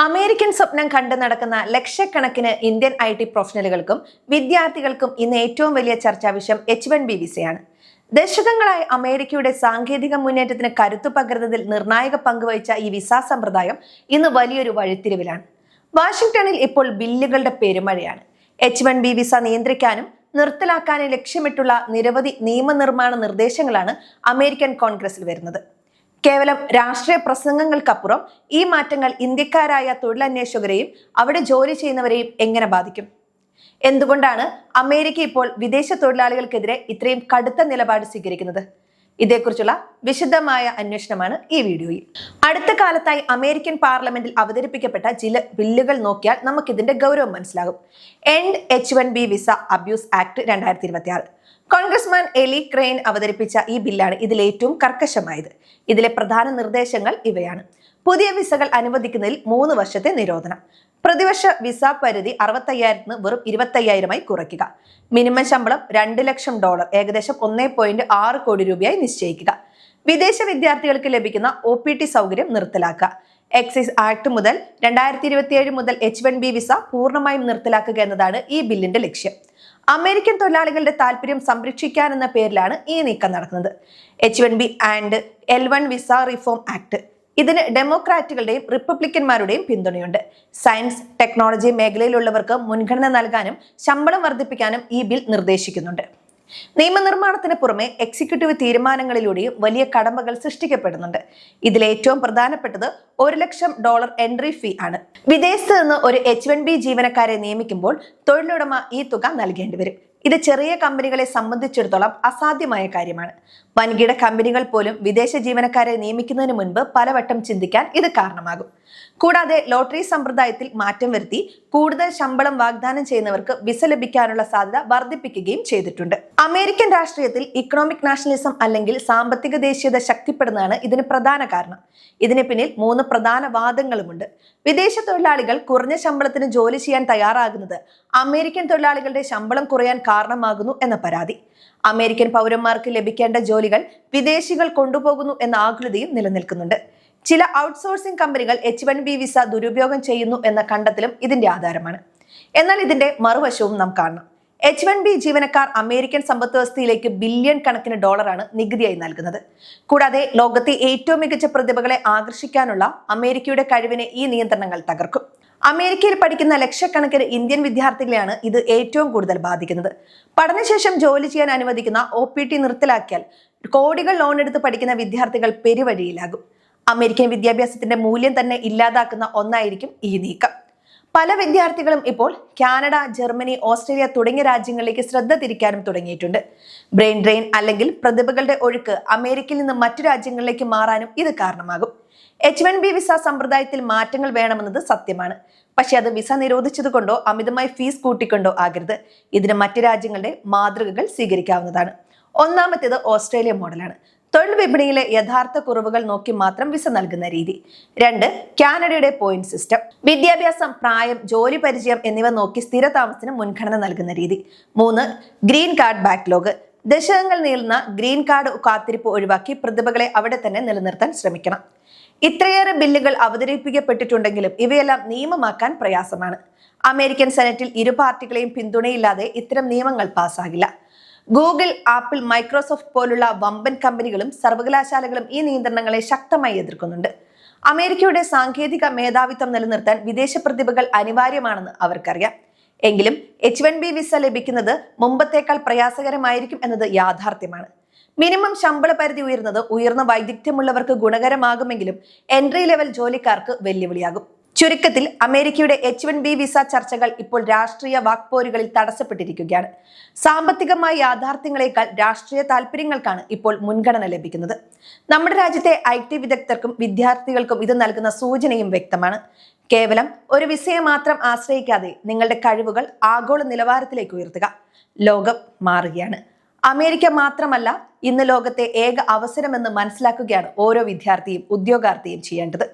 American സ്വപ്നം കണ്ടു നടക്കുന്ന ലക്ഷക്കണക്കിന് ഇന്ത്യൻ IT പ്രൊഫഷണലുകൾക്കും വിദ്യാർത്ഥികൾക്കും ഇന്ന് ഏറ്റവും വലിയ ചർച്ചാ വിഷയം H1B വിസയാണ്. ദശകങ്ങളായി അമേരിക്കയുടെ സാങ്കേതിക മുന്നേറ്റത്തിന് കരുത്തു പകരുന്നതിൽ നിർണായക പങ്കുവഹിച്ച ഈ വിസ സമ്പ്രദായം ഇന്ന് വലിയൊരു വഴിത്തിരിവിലാണ്. വാഷിംഗ്ടണിൽ ഇപ്പോൾ ബില്ലുകളുടെ പെരുമഴയാണ്. H1B വിസ നിയന്ത്രിക്കാനും നിർത്തലാക്കാനും ലക്ഷ്യമിട്ടുള്ള നിരവധി നിയമനിർമ്മാണ നിർദ്ദേശങ്ങളാണ് അമേരിക്കൻ കോൺഗ്രസിൽ വരുന്നത്. കേവലം രാഷ്ട്രീയ പ്രസംഗങ്ങൾക്കപ്പുറം ഈ മാറ്റങ്ങൾ ഇന്ത്യക്കാരായ തൊഴിലന്വേഷകരെയും അവിടെ ജോലി ചെയ്യുന്നവരെയും എങ്ങനെ ബാധിക്കും? എന്തുകൊണ്ടാണ് അമേരിക്ക ഇപ്പോൾ വിദേശ തൊഴിലാളികൾക്കെതിരെ ഇത്രയും കടുത്ത നിലപാട് സ്വീകരിക്കുന്നത്? ഇതേക്കുറിച്ചുള്ള വിശദമായ അന്വേഷണമാണ് ഈ വീഡിയോയിൽ. അടുത്ത കാലത്തായി അമേരിക്കൻ പാർലമെന്റിൽ അവതരിപ്പിക്കപ്പെട്ട ചില ബില്ലുകൾ നോക്കിയാൽ നമുക്കിതിന്റെ ഗൗരവം മനസ്സിലാകും. End H1B visa abuse act 2026. Congressman എലി ക്രെയിൻ അവതരിപ്പിച്ച ഈ ബില്ലാണ് ഇതിൽ ഏറ്റവും കർക്കശമായത്. ഇതിലെ പ്രധാന നിർദ്ദേശങ്ങൾ ഇവയാണ്: പുതിയ വിസകൾ അനുവദിക്കുന്നതിൽ 3 വർഷത്തെ നിരോധനം, പ്രതിവർഷ വിസ പരിധി 65,000 വെറും 25,000 കുറയ്ക്കുക, മിനിമം ശമ്പളം $2 ലക്ഷം ഏകദേശം 1.6 കോടി രൂപയായി നിശ്ചയിക്കുക, വിദേശ വിദ്യാർത്ഥികൾക്ക് ലഭിക്കുന്ന OPT സൗകര്യം നിർത്തലാക്കുക, എക്സൈസ് ആക്ട് മുതൽ 2027 മുതൽ H1B വിസ പൂർണ്ണമായും നിർത്തലാക്കുക എന്നതാണ് ഈ ബില്ലിന്റെ ലക്ഷ്യം. അമേരിക്കൻ തൊഴിലാളികളുടെ താല്പര്യം സംരക്ഷിക്കാൻ എന്ന പേരിലാണ് ഈ നീക്കം നടക്കുന്നത്. H1B and L1 visa reform act. ഇതിന് ഡെമോക്രാറ്റുകളുടെയും റിപ്പബ്ലിക്കന്മാരുടെയും പിന്തുണയുണ്ട്. സയൻസ്, ടെക്നോളജി മേഖലയിലുള്ളവർക്ക് മുൻഗണന നൽകാനും ശമ്പളം വർദ്ധിപ്പിക്കാനും ഈ ബിൽ നിർദ്ദേശിക്കുന്നുണ്ട്. നിയമനിർമ്മാണത്തിന് പുറമെ എക്സിക്യൂട്ടീവ് തീരുമാനങ്ങളിലൂടെയും വലിയ കടമകൾ സൃഷ്ടിക്കപ്പെടുന്നുണ്ട്. ഇതിൽ ഏറ്റവും പ്രധാനപ്പെട്ടത് $1 ലക്ഷം എൻട്രി ഫീ ആണ്. വിദേശത്ത് നിന്ന് ഒരു H1B ജീവനക്കാരെ നിയമിക്കുമ്പോൾ തൊഴിലുടമ ഈ തുക നൽകേണ്ടി വരും. ഇത് ചെറിയ കമ്പനികളെ സംബന്ധിച്ചിടത്തോളം അസാധ്യമായ കാര്യമാണ്. വൻകിട കമ്പനികൾ പോലും വിദേശ ജീവനക്കാരെ നിയമിക്കുന്നതിന് മുൻപ് പലവട്ടം ചിന്തിക്കാൻ ഇത് കാരണമാകും. കൂടാതെ ലോട്ടറി സമ്പ്രദായത്തിൽ മാറ്റം വരുത്തി കൂടുതൽ ശമ്പളം വാഗ്ദാനം ചെയ്യുന്നവർക്ക് വിസ ലഭിക്കാനുള്ള സാധ്യത വർദ്ധിപ്പിക്കുകയും ചെയ്തിട്ടുണ്ട്. അമേരിക്കൻ രാഷ്ട്രീയത്തിൽ ഇക്കണോമിക് നാഷണലിസം അല്ലെങ്കിൽ സാമ്പത്തിക ദേശീയത ശക്തിപ്പെടുന്നതാണ് ഇതിന് പ്രധാന കാരണം. ഇതിന് പിന്നിൽ 3 പ്രധാന വാദങ്ങളുമുണ്ട്. വിദേശ തൊഴിലാളികൾ കുറഞ്ഞ ശമ്പളത്തിന് ജോലി ചെയ്യാൻ തയ്യാറാകുന്നത് അമേരിക്കൻ തൊഴിലാളികളുടെ ശമ്പളം കുറയാൻ കാരണമാകുന്നു എന്ന പരാതി, അമേരിക്കൻ പൗരന്മാർക്ക് ലഭിക്കേണ്ട ജോലികൾ വിദേശികൾ കൊണ്ടുപോകുന്നു എന്ന ആകുലതയും നിലനിൽക്കുന്നുണ്ട്. ചില ഔട്ട്സോഴ്സിംഗ് കമ്പനികൾ H1B വിസ ദുരുപയോഗം ചെയ്യുന്നു എന്ന കണ്ടെത്തലും ഇതിന്റെ ആധാരമാണ്. എന്നാൽ ഇതിന്റെ മറുവശവും നാം കാണണം. H1B ജീവനക്കാർ അമേരിക്കൻ സമ്പദ് വ്യവസ്ഥയിലേക്ക് ബില്യൺ കണക്കിന് ഡോളറാണ് നികുതിയായി നൽകുന്നത്. കൂടാതെ ലോകത്തെ ഏറ്റവും മികച്ച പ്രതിഭകളെ ആകർഷിക്കാനുള്ള അമേരിക്കയുടെ കഴിവിനെ ഈ നിയന്ത്രണങ്ങൾ തകർക്കും. അമേരിക്കയിൽ പഠിക്കുന്ന ലക്ഷക്കണക്കിന് ഇന്ത്യൻ വിദ്യാർത്ഥികളെയാണ് ഇത് ഏറ്റവും കൂടുതൽ ബാധിക്കുന്നത്. പഠനശേഷം ജോലി ചെയ്യാൻ അനുവദിക്കുന്ന OPT നിർത്തലാക്കിയാൽ കോടികൾ ലോൺ എടുത്ത് പഠിക്കുന്ന വിദ്യാർത്ഥികൾ പെരുവഴിയിലാകും. അമേരിക്കൻ വിദ്യാഭ്യാസത്തിന്റെ മൂല്യം തന്നെ ഇല്ലാതാക്കുന്ന ഒന്നായിരിക്കും ഈ നീക്കം. പല വിദ്യാർത്ഥികളും ഇപ്പോൾ കാനഡ, ജർമ്മനി, ഓസ്ട്രേലിയ തുടങ്ങിയ രാജ്യങ്ങളിലേക്ക് ശ്രദ്ധ തിരിക്കാനും തുടങ്ങിയിട്ടുണ്ട്. ബ്രെയിൻ ഡ്രെയിൻ അല്ലെങ്കിൽ പ്രതിഭകളുടെ ഒഴുക്ക് അമേരിക്കയിൽ നിന്ന് മറ്റു രാജ്യങ്ങളിലേക്ക് മാറാനും ഇത് കാരണമാകും. H1B വിസ സമ്പ്രദായത്തിൽ മാറ്റങ്ങൾ വേണമെന്നത് സത്യമാണ്. പക്ഷെ അത് വിസ നിരോധിച്ചത് കൊണ്ടോ അമിതമായി ഫീസ് കൂട്ടിക്കൊണ്ടോ ആകരുത്. ഇതിന് മറ്റു രാജ്യങ്ങളുടെ മാതൃകകൾ സ്വീകരിക്കാവുന്നതാണ്. ഒന്നാമത്തേത് ഓസ്ട്രേലിയ മോഡലാണ്. തൊഴിൽ വിപണിയിലെ യഥാർത്ഥ കുറവുകൾ നോക്കി മാത്രം വിസ നൽകുന്ന രീതി. 2, കാനഡയുടെ പോയിന്റ് സിസ്റ്റം. വിദ്യാഭ്യാസം, പ്രായം, ജോലി പരിചയം എന്നിവ നോക്കി സ്ഥിരതാമസത്തിന് മുൻഗണന നൽകുന്ന രീതി. 3, ഗ്രീൻ കാർഡ് ബാക്ക്ലോഗ്. ദശകങ്ങൾ നീളുന്ന ഗ്രീൻ കാർഡ് കാത്തിരിപ്പ് ഒഴിവാക്കി പ്രതിഭകളെ അവിടെ തന്നെ നിലനിർത്താൻ ശ്രമിക്കണം. ഇത്രയേറെ ബില്ലുകൾ അവതരിപ്പിക്കപ്പെട്ടിട്ടുണ്ടെങ്കിലും ഇവയെല്ലാം നിയമമാക്കാൻ പ്രയാസമാണ്. അമേരിക്കൻ സെനറ്റിൽ ഇരു പാർട്ടികളെയും പിന്തുണയില്ലാതെ ഇത്തരം നിയമങ്ങൾ പാസ്സാകില്ല. ഗൂഗിൾ, ആപ്പിൾ, മൈക്രോസോഫ്റ്റ് പോലുള്ള വമ്പൻ കമ്പനികളും സർവകലാശാലകളും ഈ നിയന്ത്രണങ്ങളെ ശക്തമായി എതിർക്കുന്നുണ്ട്. അമേരിക്കയുടെ സാങ്കേതിക മേധാവിത്വം നിലനിർത്താൻ വിദേശ പ്രതിഭകൾ അനിവാര്യമാണെന്ന് അവർക്കറിയാം. എങ്കിലും H1B വിസ ലഭിക്കുന്നത് മുമ്പത്തേക്കാൾ പ്രയാസകരമായിരിക്കും എന്നത് യാഥാർത്ഥ്യമാണ്. മിനിമം ശമ്പള പരിധി ഉയർന്നത് ഉയർന്ന വൈദഗ്ധ്യമുള്ളവർക്ക് ഗുണകരമാകുമെങ്കിലും എൻട്രി ലെവൽ ജോലിക്കാർക്ക് വെല്ലുവിളിയാകും. ചുരുക്കത്തിൽ അമേരിക്കയുടെ H1B വിസ ചർച്ചകൾ ഇപ്പോൾ രാഷ്ട്രീയ വാക്പോരുകളിൽ തടസ്സപ്പെട്ടിരിക്കുകയാണ്. സാമ്പത്തികമായ യാഥാർത്ഥ്യങ്ങളെക്കാൾ രാഷ്ട്രീയ താല്പര്യങ്ങൾക്കാണ് ഇപ്പോൾ മുൻഗണന ലഭിക്കുന്നത്. നമ്മുടെ രാജ്യത്തെ IT വിദഗ്ധർക്കും വിദ്യാർത്ഥികൾക്കും ഇത് നൽകുന്ന സൂചനയും വ്യക്തമാണ്. കേവലം ഒരു വിസയെ മാത്രം ആശ്രയിക്കാതെ നിങ്ങളുടെ കഴിവുകൾ ആഗോള നിലവാരത്തിലേക്ക് ഉയർത്തുക. ലോകം മാറുകയാണ്. അമേരിക്ക മാത്രമല്ല ഇന്ന് ലോകത്തെ ഏക അവസരമെന്ന് മനസ്സിലാക്കുകയാണ് ഓരോ വിദ്യാർത്ഥിയും ഉദ്യോഗാർത്ഥിയും ചെയ്യേണ്ടത്.